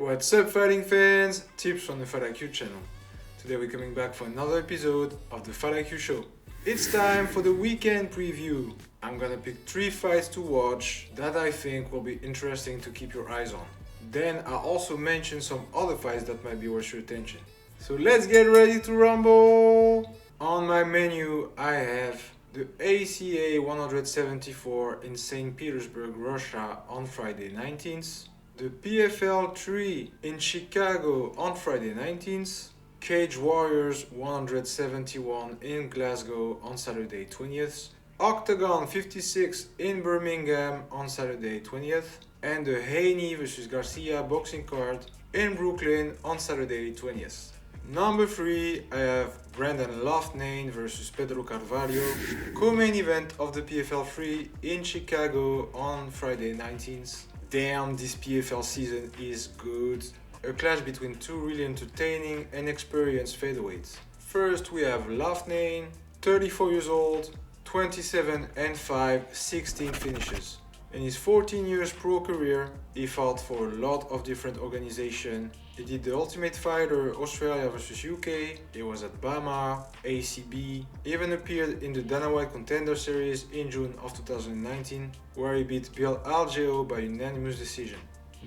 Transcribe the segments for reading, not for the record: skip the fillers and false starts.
What's up, fighting fans? Tips from the Fight IQ channel. Today we're coming back for another episode of the Fight IQ show. It's time for the weekend preview. I'm gonna pick 3 fights to watch that I think will be interesting to keep your eyes on. Then I'll also mention some other fights that might be worth your attention. So let's get ready to rumble! On my menu I have the ACA 174 in St. Petersburg, Russia on Friday 19th. The PFL 3 in Chicago on Friday 19th. Cage Warriors 171 in Glasgow on Saturday 20th. Oktagon 56 in Birmingham on Saturday 20th. And the Haney vs Garcia boxing card in Brooklyn on Saturday 20th. Number 3, I have Brandon Loughnane vs Pedro Carvalho, co-main event of the PFL 3 in Chicago on Friday 19th. Damn, this PFL season is good. A clash between 2 really entertaining and experienced featherweights. First we have Loughnane, 34 years old, 27-5, 16 finishes. In his 14 years pro career, he fought for a lot of different organizations. He did the Ultimate Fighter Australia vs UK, he was at BAMA, ACB, even appeared in the Dana White Contender Series in June of 2019, where he beat Bill Algeo by unanimous decision.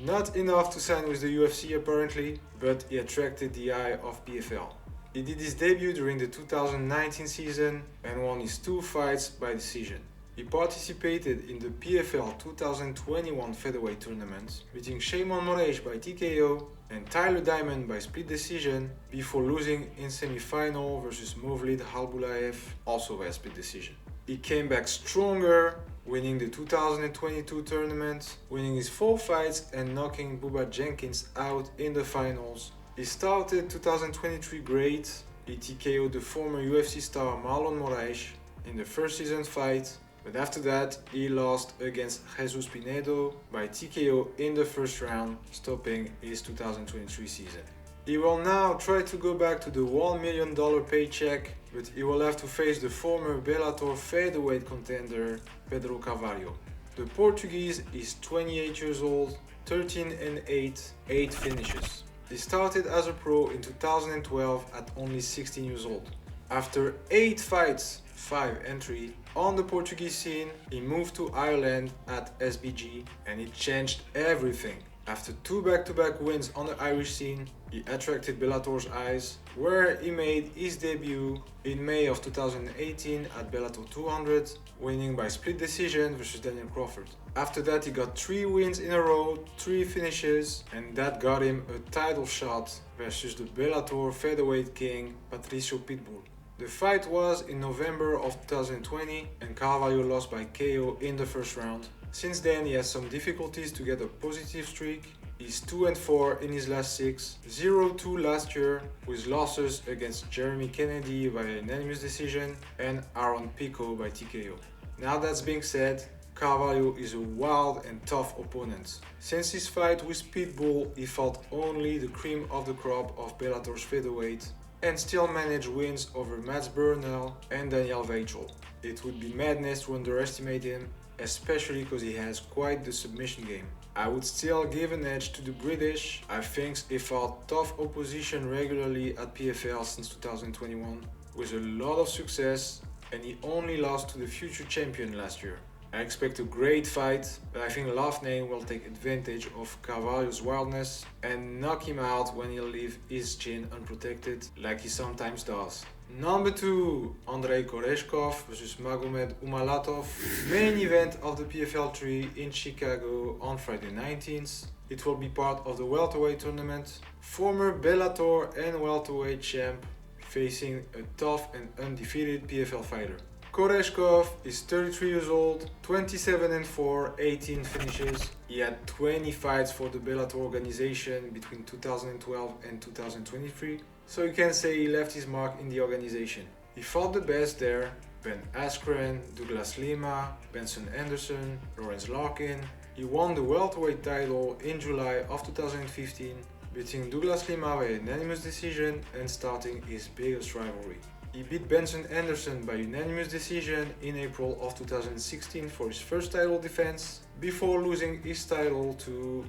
Not enough to sign with the UFC apparently, but he attracted the eye of PFL. He did his debut during the 2019 season and won his 2 fights by decision. He participated in the PFL 2021 featherweight tournament, beating Shimon Moraes by TKO and Tyler Diamond by split decision before losing in semi-final versus Movlid Halbulaev, also by split decision. He came back stronger, winning the 2022 tournament, winning his 4 fights and knocking Bubba Jenkins out in the finals. He started 2023 great. He TKO'd the former UFC star Marlon Moraes in the first season fight, but after that he lost against Jesus Pinedo by TKO in the first round, stopping his 2023 season. He will now try to go back to the $1 million paycheck, but he will have to face the former Bellator featherweight contender Pedro Carvalho. The Portuguese is 28 years old, 13-8, 8 finishes. He started as a pro in 2012 at only 16 years old. After 8 fights, 5 entry on the Portuguese scene, he moved to Ireland at SBG and it changed everything. After 2 back-to-back wins on the Irish scene, he attracted Bellator's eyes, where he made his debut in May of 2018 at Bellator 200, winning by split decision versus Daniel Crawford. After that he got 3 wins in a row, 3 finishes, and that got him a title shot versus the Bellator featherweight king Patricio Pitbull. The fight was in November of 2020 and Carvalho lost by KO in the first round. Since then he has some difficulties to get a positive streak. He's 2-4 in his last 6, 0-2 last year with losses against Jeremy Kennedy by unanimous decision and Aaron Pico by TKO. Now that's being said, Carvalho is a wild and tough opponent. Since his fight with Pitbull, he fought only the cream of the crop of Bellator's featherweight and still managed wins over Mats Burnell and Daniel Weichel. It would be madness to underestimate him, especially because he has quite the submission game. I would still give an edge to the British. I think he fought tough opposition regularly at PFL since 2021 with a lot of success, and he only lost to the future champion last year. I expect a great fight, but I think Loughnane will take advantage of Carvalho's wildness and knock him out when he'll leave his chin unprotected, like he sometimes does. Number 2, Andrei Koreshkov vs Magomed Umalatov, main event of the PFL 3 in Chicago on Friday 19th. It will be part of the welterweight tournament. Former Bellator and welterweight champ facing a tough and undefeated PFL fighter. Koreshkov is 33 years old, 27-4, 18 finishes. He had 20 fights for the Bellator organization between 2012 and 2023, so you can say he left his mark in the organization. He fought the best there: Ben Askren, Douglas Lima, Benson Anderson, Lawrence Larkin. He won the welterweight title in July of 2015, beating Douglas Lima by unanimous decision and starting his biggest rivalry. He beat Benson Anderson by unanimous decision in April of 2016 for his first title defense, before losing his title to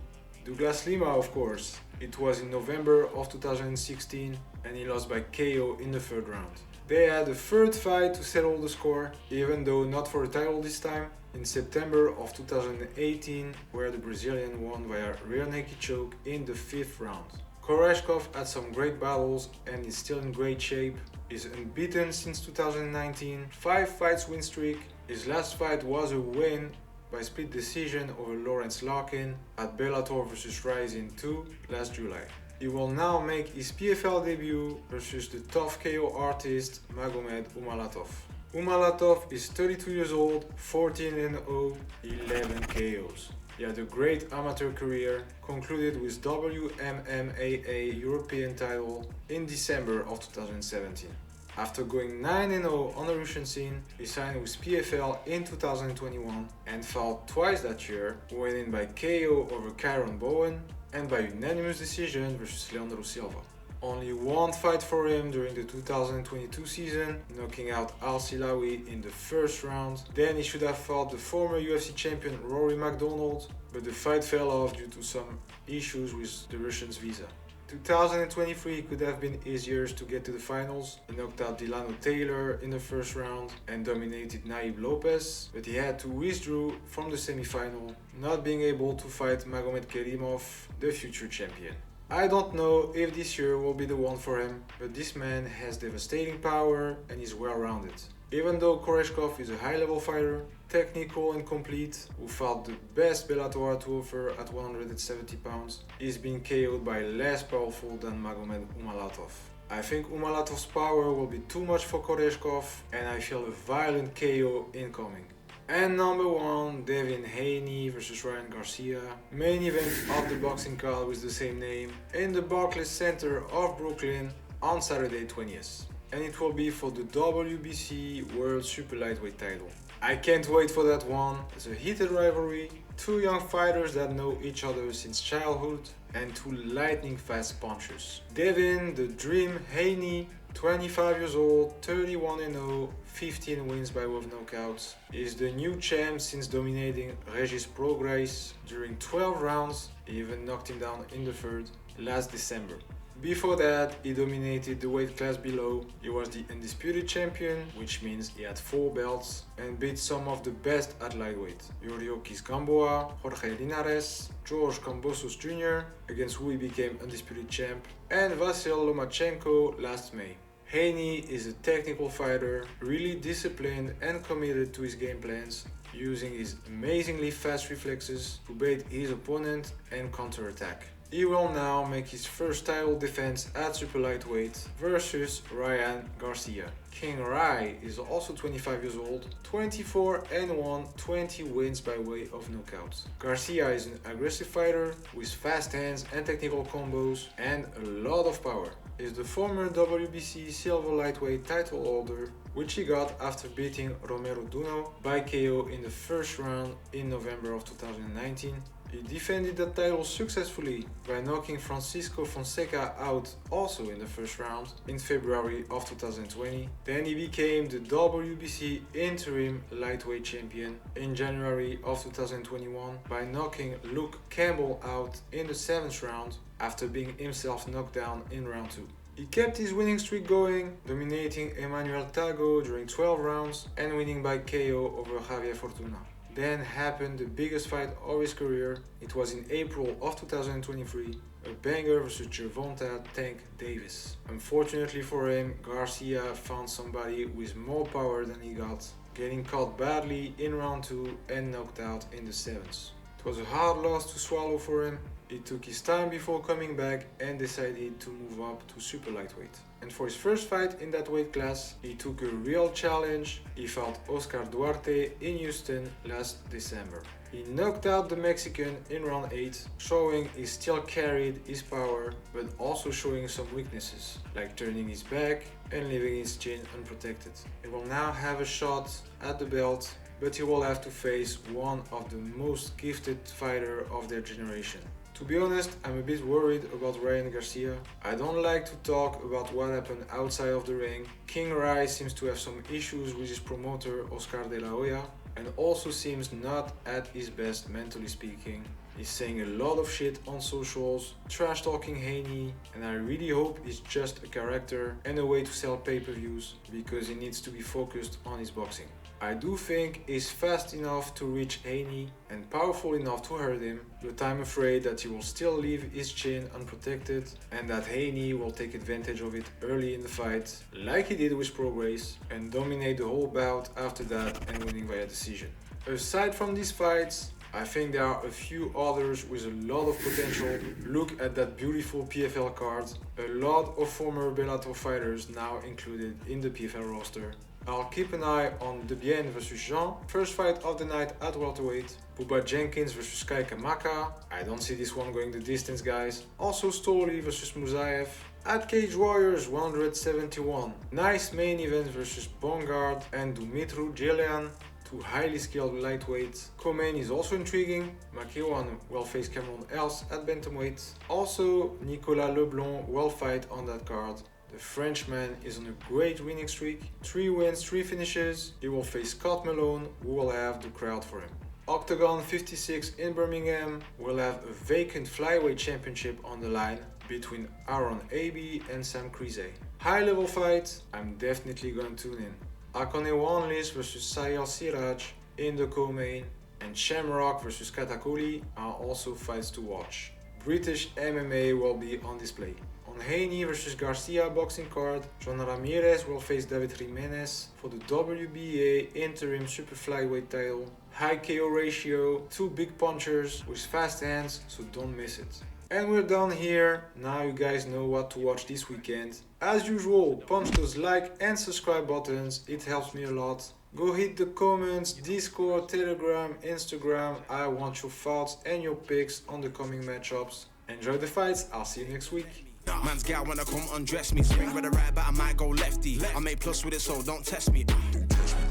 Douglas Lima, of course, It was in November of 2016 and he lost by KO in the third round. They had a third fight to settle the score, even though not for a title this time, in September of 2018, where the Brazilian won via rear naked choke in the fifth round. Koreshkov had some great battles and is still in great shape. He's unbeaten since 2019, 5 fights win streak. His last fight was a win by split decision over Loughnane at Bellator vs Rising 2 last July. He will now make his PFL debut versus the tough KO artist Magomed Umalatov. Umalatov is 32 years old, 14-0, 11 KOs. He had a great amateur career, concluded with WMMAA European title in December of 2017. After going 9-0 on the Russian scene, he signed with PFL in 2021 and fought twice that year, winning by KO over Kyron Bowen and by unanimous decision versus Leandro Silva. Only one fight for him during the 2022 season, knocking out Al Silawi in the first round. Then he should have fought the former UFC champion Rory MacDonald, but the fight fell off due to some issues with the Russian's visa. 2023 could have been his years to get to the finals. He knocked out Delano Taylor in the first round and dominated Naib Lopez, but he had to withdraw from the semi-final, not being able to fight Magomed Kerimov, the future champion. I don't know if this year will be the one for him, but this man has devastating power and is well-rounded. Even though Koreshkov is a high-level fighter, technical and complete, who fought the best Bellator to offer at 170 pounds, he's been KO'd by less powerful than Magomed Umalatov. I think Umalatov's power will be too much for Koreshkov and I feel a violent KO incoming. And number 1, Devin Haney vs Ryan Garcia, main event of the boxing card with the same name, in the Barclays Center of Brooklyn on Saturday 20th. And it will be for the WBC World Super Lightweight title. I can't wait for that one. It's a heated rivalry, 2 young fighters that know each other since childhood, and 2 lightning fast punchers. Devin, the Dream Haney, 25 years old, 31-0, 15 wins by way of knockouts, is the new champ since dominating Regis Prograis during 12 rounds. He even knocked him down in the third last December. Before that, he dominated the weight class below. He was the undisputed champion, which means he had 4 belts, and beat some of the best at lightweight. Yuriokis Gamboa, Jorge Linares, George Kambosos Jr., against who he became undisputed champ, and Vasyl Lomachenko last May. Haney is a technical fighter, really disciplined and committed to his game plans, using his amazingly fast reflexes to bait his opponent and counterattack. He will now make his first title defense at super lightweight versus Ryan Garcia. King Rai is also 25 years old, 24-1, 20 wins by way of knockouts. Garcia is an aggressive fighter with fast hands and technical combos and a lot of power. He is the former WBC silver lightweight title holder, which he got after beating Romero Duno by KO in the first round in November of 2019. He defended the title successfully by knocking Francisco Fonseca out also in the first round in February of 2020. Then he became the WBC interim lightweight champion in January of 2021 by knocking Luke Campbell out in the 7th round after being himself knocked down in round 2. He kept his winning streak going, dominating Emmanuel Tago during 12 rounds and winning by KO over Javier Fortuna. Then happened the biggest fight of his career. It was in April of 2023, a banger versus Gervonta Tank Davis. Unfortunately for him, Garcia found somebody with more power than he got, getting caught badly in round 2 and knocked out in the 7th. It was a hard loss to swallow for him. He took his time before coming back and decided to move up to super lightweight. And for his first fight in that weight class, he took a real challenge. He fought Oscar Duarte in Houston last December. He knocked out the Mexican in round 8, showing he still carried his power, but also showing some weaknesses, like turning his back and leaving his chin unprotected. He will now have a shot at the belt, but he will have to face one of the most gifted fighters of their generation. To be honest, I'm a bit worried about Ryan Garcia. I don't like to talk about what happened outside of the ring. King Rai seems to have some issues with his promoter Oscar De La Hoya and also seems not at his best mentally speaking. He's saying a lot of shit on socials, trash talking Haney, and I really hope it's just a character and a way to sell pay-per-views because he needs to be focused on his boxing. I do think he's fast enough to reach Haney and powerful enough to hurt him, but I'm afraid that he will still leave his chin unprotected and that Haney will take advantage of it early in the fight, like he did with Progress, and dominate the whole bout after that and winning via decision. Aside from these fights, I think there are a few others with a lot of potential. Look at that beautiful PFL card. A lot of former Bellator fighters now included in the PFL roster. I'll keep an eye on Debienne vs Jean, first fight of the night at welterweight. Bubba Jenkins vs Kai Kamaka. I don't see this one going the distance, guys. Also Story vs Musayev. At Cage Warriors 171. Nice main event versus Bongard and Dumitru Gillian. Two highly skilled lightweights. Co-main is also intriguing. Makiwan will face Cameron Else at bantamweight. Also Nicolas Leblanc will fight on that card. The Frenchman is on a great winning streak. 3 wins, 3 finishes. He will face Scott Malone, who will have the crowd for him. Oktagon 56 in Birmingham will have a vacant flyweight championship on the line between Aaron Abbey and Sam Creasy. High level fight, I'm definitely going to tune in. Akane Wanlis vs Sayal Siraj in the co-main, and Shamrock vs Katakoli are also fights to watch. British MMA will be on display. On Haney vs Garcia boxing card, John Ramirez will face David Jimenez for the WBA interim super flyweight title. High KO ratio, 2 big punchers with fast hands, so don't miss it. And we're done here. Now you guys know what to watch this weekend. As usual, punch those like and subscribe buttons, it helps me a lot. Go hit the comments, Discord, Telegram, Instagram. I want your thoughts and your picks on the coming matchups. Enjoy the fights, I'll see you next week. Man's gal wanna come undress me. Swing with the right, but I might go lefty. I made plus with it, so don't test me.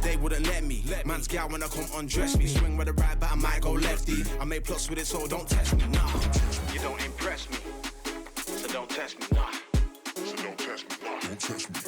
They wouldn't let me. Man's gal wanna come undress me. Swing with the right, but I might go lefty. I made plus with it, so don't test me. Nah, you don't impress me, so don't test me. Nah, so don't test me. Nah, don't test me.